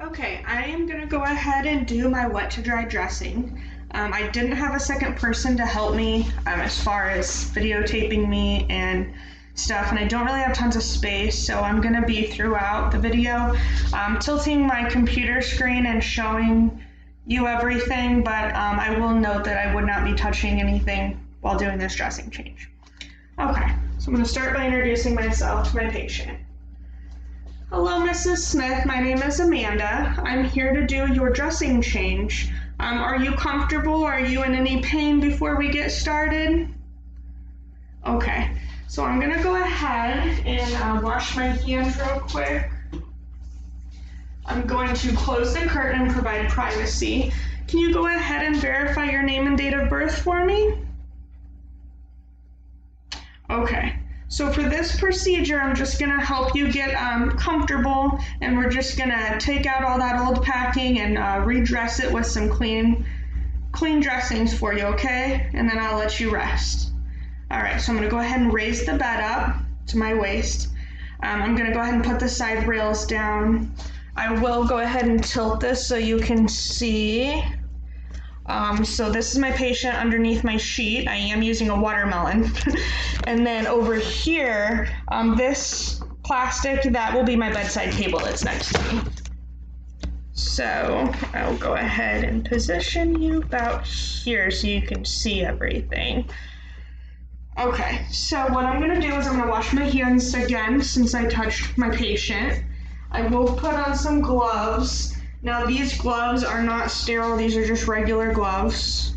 Okay, I am gonna go ahead and do my wet to dry dressing. I didn't have a second person to help me as far as videotaping me and stuff, and I don't really have tons of space, so I'm gonna be throughout the video tilting my computer screen and showing you everything, but I will note that I would not be touching anything while doing this dressing change. Okay, so I'm gonna start by introducing myself to my patient. Hello, Mrs. Smith. My name is Amanda. I'm here to do your dressing change. Are you comfortable? Are you in any pain before we get started? Okay, so I'm gonna go ahead and wash my hands real quick. I'm going to close the curtain and provide privacy. Can you go ahead and verify your name and date of birth for me? Okay. So for this procedure, I'm just gonna help you get comfortable, and we're just gonna take out all that old packing and redress it with some clean dressings for you, okay? And then I'll let you rest. All right, so I'm gonna go ahead and raise the bed up to my waist. I'm gonna go ahead and put the side rails down. I will go ahead and tilt this so you can see. So this is my patient underneath my sheet. I am using a watermelon. And then over here, this plastic, that will be my bedside table that's next to me. So I'll go ahead and position you about here so you can see everything. Okay, so what I'm gonna do is I'm gonna wash my hands again since I touched my patient. I will put on some gloves. Now these gloves are not sterile, these are just regular gloves.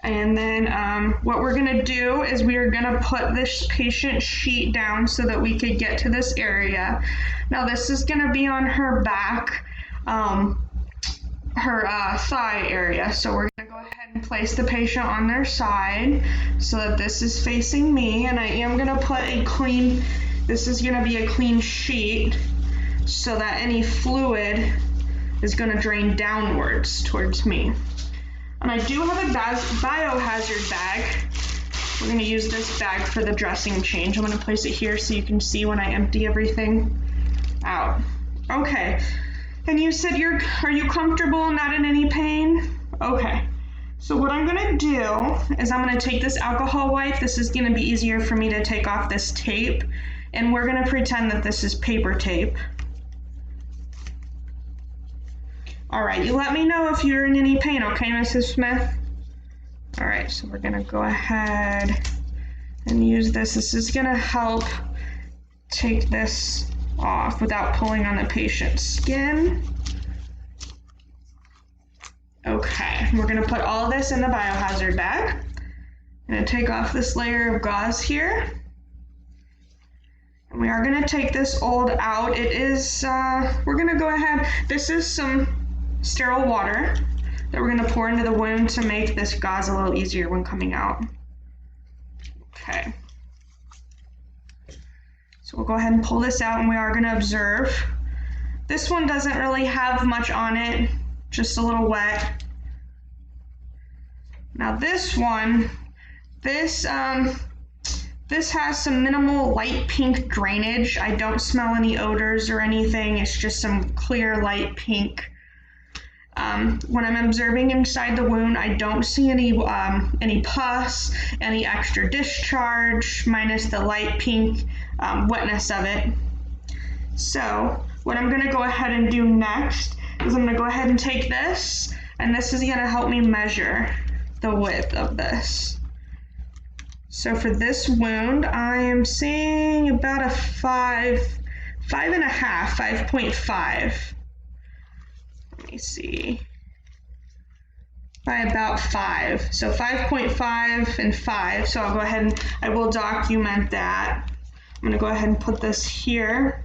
And then what we're gonna do is we are gonna put this patient sheet down so that we could get to this area. Now this is gonna be on her back, her thigh area. So we're gonna go ahead and place the patient on their side so that this is facing me, and I am gonna put this is gonna be a clean sheet so that any fluid is gonna drain downwards towards me. And I do have a biohazard bag. We're gonna use this bag for the dressing change. I'm gonna place it here so you can see when I empty everything out. Okay. And you said are you comfortable, not in any pain? Okay. So what I'm gonna do is I'm gonna take this alcohol wipe. This is gonna be easier for me to take off this tape. And we're gonna pretend that this is paper tape. All right, you let me know if you're in any pain, okay, Mrs. Smith? All right, so we're gonna go ahead and use this. This is gonna help take this off without pulling on the patient's skin. Okay, we're gonna put all this in the biohazard bag. I'm gonna take off this layer of gauze here. And we are gonna take this old out. It is, we're gonna go ahead, this is some sterile water that we're gonna pour into the wound to make this gauze a little easier when coming out. Okay. So we'll go ahead and pull this out, and we are gonna observe. This one doesn't really have much on it, just a little wet. Now this one, this has some minimal light pink drainage. I don't smell any odors or anything. It's just some clear light pink. When I'm observing inside the wound, I don't see any pus, any extra discharge, minus the light pink wetness of it. So what I'm gonna go ahead and do next is I'm gonna go ahead and take this, and this is gonna help me measure the width of this. So for this wound, I am seeing about a 5.5. Let me see. By about 5. So 5.5 and 5. So I'll go ahead and I will document that. I'm gonna go ahead and put this here.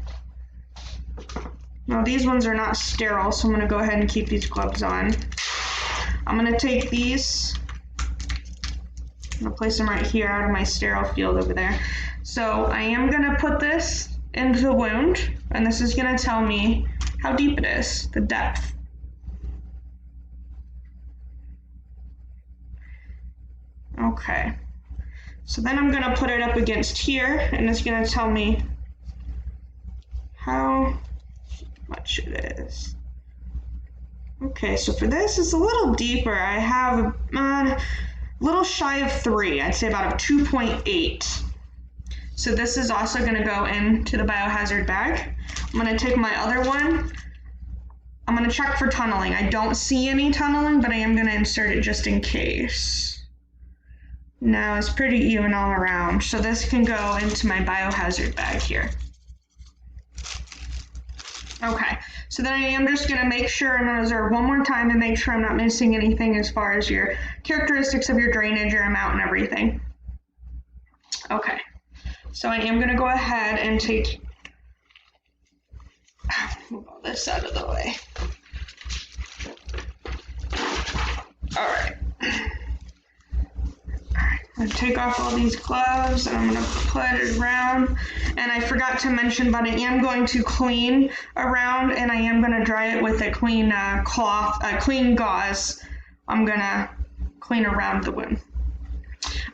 Now these ones are not sterile, so I'm gonna go ahead and keep these gloves on. I'm gonna take these, I'm gonna place them right here out of my sterile field over there. So I am gonna put this into the wound, and this is gonna tell me how deep it is, the depth. Okay. So then I'm gonna put it up against here, and it's gonna tell me how much it is. Okay, so for this, it's a little deeper. I have a little shy of 3. I'd say about a 2.8. So this is also going to go into the biohazard bag. I'm going to take my other one. I'm going to check for tunneling. I don't see any tunneling, but I am going to insert it just in case. Now it's pretty even all around. So this can go into my biohazard bag here. Okay, so then I am just going to make sure and observe one more time and make sure I'm not missing anything as far as your characteristics of your drainage, your amount, and everything. Okay, so I am going to go ahead and move all this out of the way. All right. I'm gonna take off all these gloves and I'm gonna put it around. And I forgot to mention, but I am going to clean around and I am gonna dry it with a clean clean gauze. I'm gonna clean around the wound.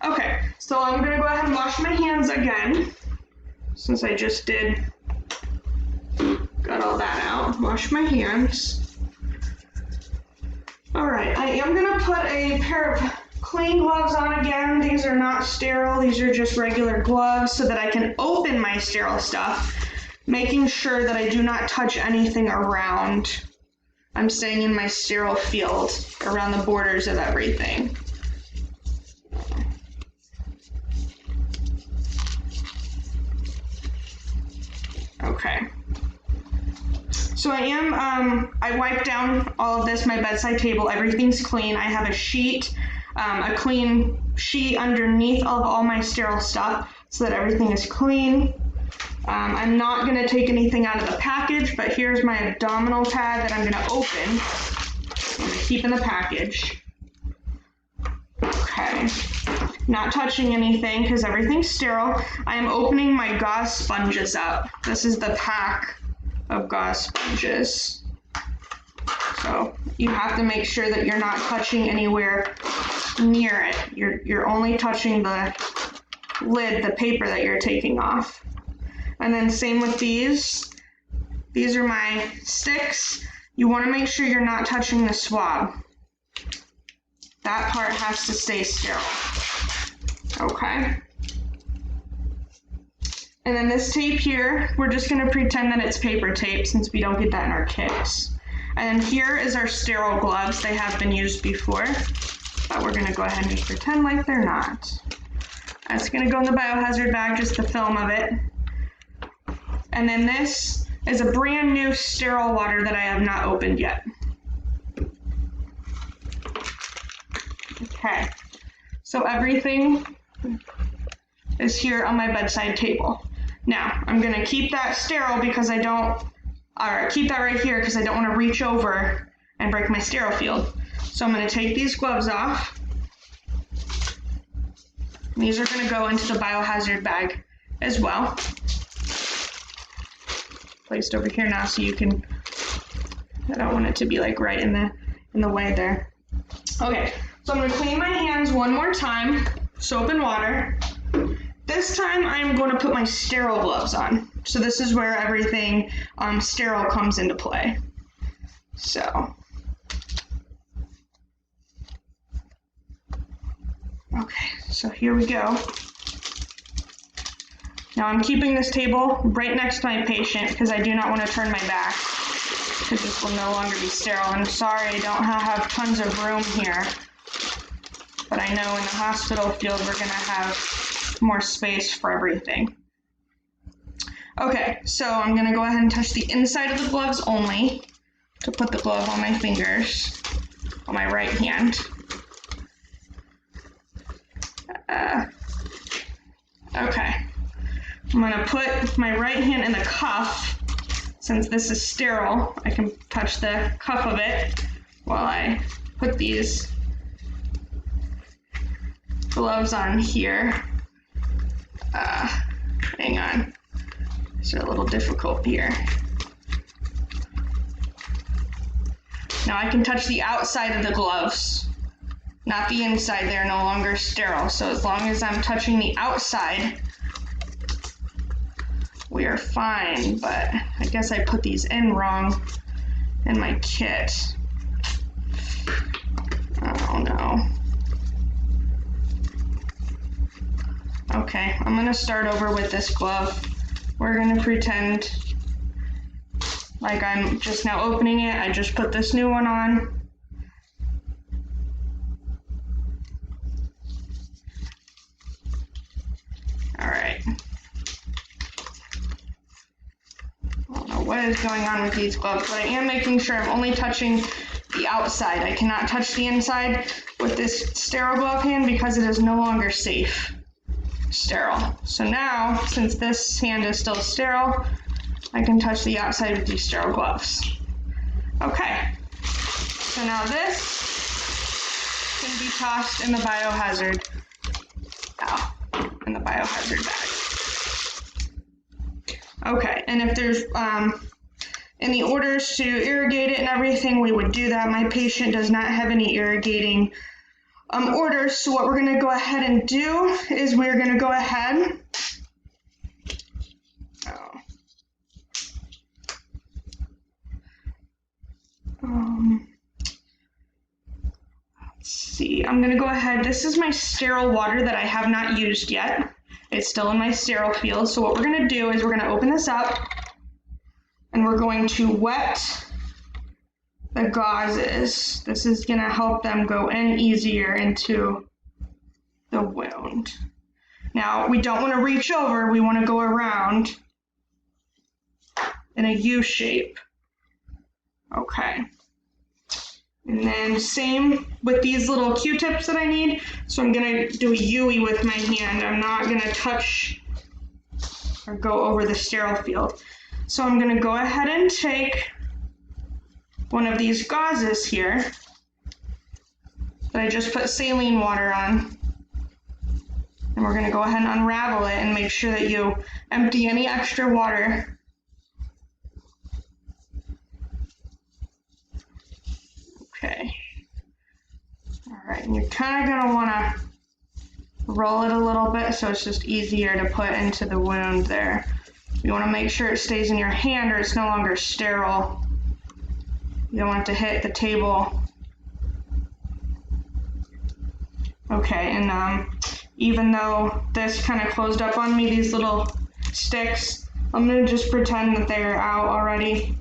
Okay, so I'm gonna go ahead and wash my hands again, since I just got all that out. Wash my hands. All right, I am gonna put a pair of clean gloves on again. These are not sterile, these are just regular gloves so that I can open my sterile stuff, making sure that I do not touch anything around. I'm staying in my sterile field around the borders of everything. Okay. So I wiped down all of this, my bedside table, everything's clean. I have a sheet, a clean sheet underneath of all my sterile stuff so that everything is clean. I'm not gonna take anything out of the package, but here's my abdominal pad that I'm gonna open. I'm gonna keep in the package. Okay, not touching anything because everything's sterile. I am opening my gauze sponges up. This is the pack of gauze sponges. So you have to make sure that you're not touching anywhere near it. You're only touching the lid, the paper that you're taking off. And then same with these. These are my sticks. You want to make sure you're not touching the swab. That part has to stay sterile. Okay. And then this tape here, we're just going to pretend that it's paper tape since we don't get that in our kits. And then here is our sterile gloves. They have been used before, but we're going to go ahead and just pretend like they're not. That's going to go in the biohazard bag, just the film of it. And then this is a brand new sterile water that I have not opened yet. Okay, so everything is here on my bedside table. Now, I'm gonna keep that sterile because keep that right here because I don't wanna reach over and break my sterile field. So I'm gonna take these gloves off. These are gonna go into the biohazard bag as well. Placed over here now so you can, I don't want it to be like right in the way there. Okay, so I'm gonna clean my hands one more time, soap and water. This time I'm going to put my sterile gloves on. So this is where everything sterile comes into play. So, okay, so here we go. Now I'm keeping this table right next to my patient because I do not want to turn my back because this will no longer be sterile. I'm sorry I don't have tons of room here, but I know in the hospital field we're going to have more space for everything. Okay, so I'm going to go ahead and touch the inside of the gloves only to put the glove on my fingers on my right hand. Okay. I'm going to put my right hand in the cuff. Since this is sterile, I can touch the cuff of it while I put these gloves on here. Hang on. It's a little difficult here. Now I can touch the outside of the gloves. not the inside. They're no longer sterile. So as long as I'm touching the outside, we are fine. But I guess I put these in wrong in my kit. Oh no. Okay, I'm gonna start over with this glove. We're gonna pretend like I'm just now opening it. I just put this new one on. All right. I don't know what is going on with these gloves, but I am making sure I'm only touching the outside. I cannot touch the inside with this sterile glove hand because it is no longer safe. Sterile. So now, since this hand is still sterile, I can touch the outside with these sterile gloves. Okay. So now this can be tossed in the biohazard. In the biohazard bag. Okay, and if there's in the orders to irrigate it and everything, we would do that. My patient does not have any irrigating orders, so what we're going to go ahead and do is we're going to go ahead. Let's see. I'm going to go ahead. This is my sterile water that I have not used yet. It's still in my sterile field. So what we're going to do is we're going to open this up and we're going to wet the gauzes. This is going to help them go in easier into the wound. Now, we don't want to reach over. We want to go around in a U shape. Okay. And then same with these little Q-tips that I need. So I'm going to do a U-y with my hand. I'm not going to touch or go over the sterile field. So I'm going to go ahead and take one of these gauzes here that I just put saline water on. And we're going to go ahead and unravel it and make sure that you empty any extra water. Okay. All right, and you're kind of going to want to roll it a little bit so it's just easier to put into the wound there. You want to make sure it stays in your hand or it's no longer sterile. You don't want it to hit the table. Okay, and even though this kind of closed up on me, these little sticks, I'm going to just pretend that they're out already.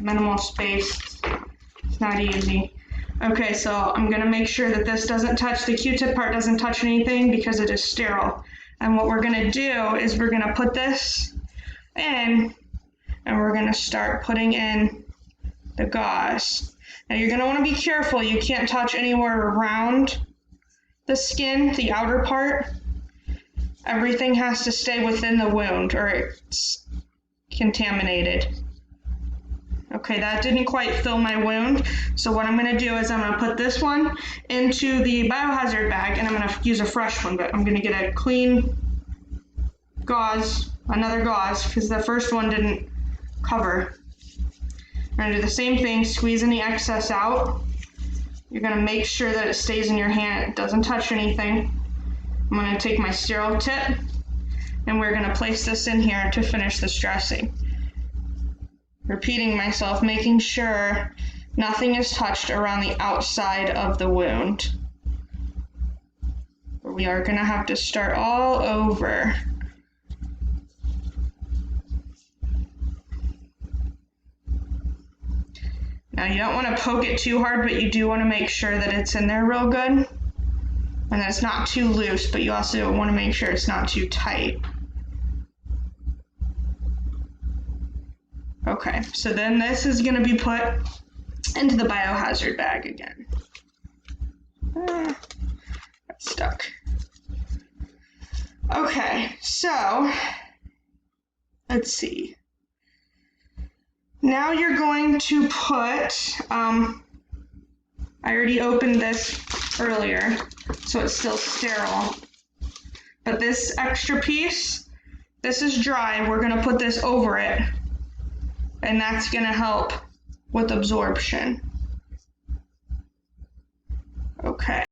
Minimal space. It's not easy. Okay, so I'm going to make sure that this doesn't touch, the Q-tip part doesn't touch anything because it is sterile. And what we're going to do is we're going to put this in and we're going to start putting in the gauze. Now you're going to want to be careful. You can't touch anywhere around the skin, the outer part. Everything has to stay within the wound or it's contaminated. Okay, that didn't quite fill my wound. So what I'm going to do is I'm going to put this one into the biohazard bag and I'm going to use a fresh one, but I'm going to get a clean gauze, another gauze, because the first one didn't cover. I'm going to do the same thing, squeezing the excess out. You're going to make sure that it stays in your hand, it doesn't touch anything. I'm going to take my sterile tip and we're going to place this in here to finish this dressing. Repeating myself, making sure nothing is touched around the outside of the wound. We are going to have to start all over. Now you don't want to poke it too hard, but you do want to make sure that it's in there real good. And that it's not too loose, but you also want to make sure it's not too tight. Okay, so then this is going to be put into the biohazard bag again. Got stuck. Okay, so let's see. Now you're going to put, I already opened this earlier, so it's still sterile. But this extra piece, this is dry. We're going to put this over it. And that's going to help with absorption. Okay.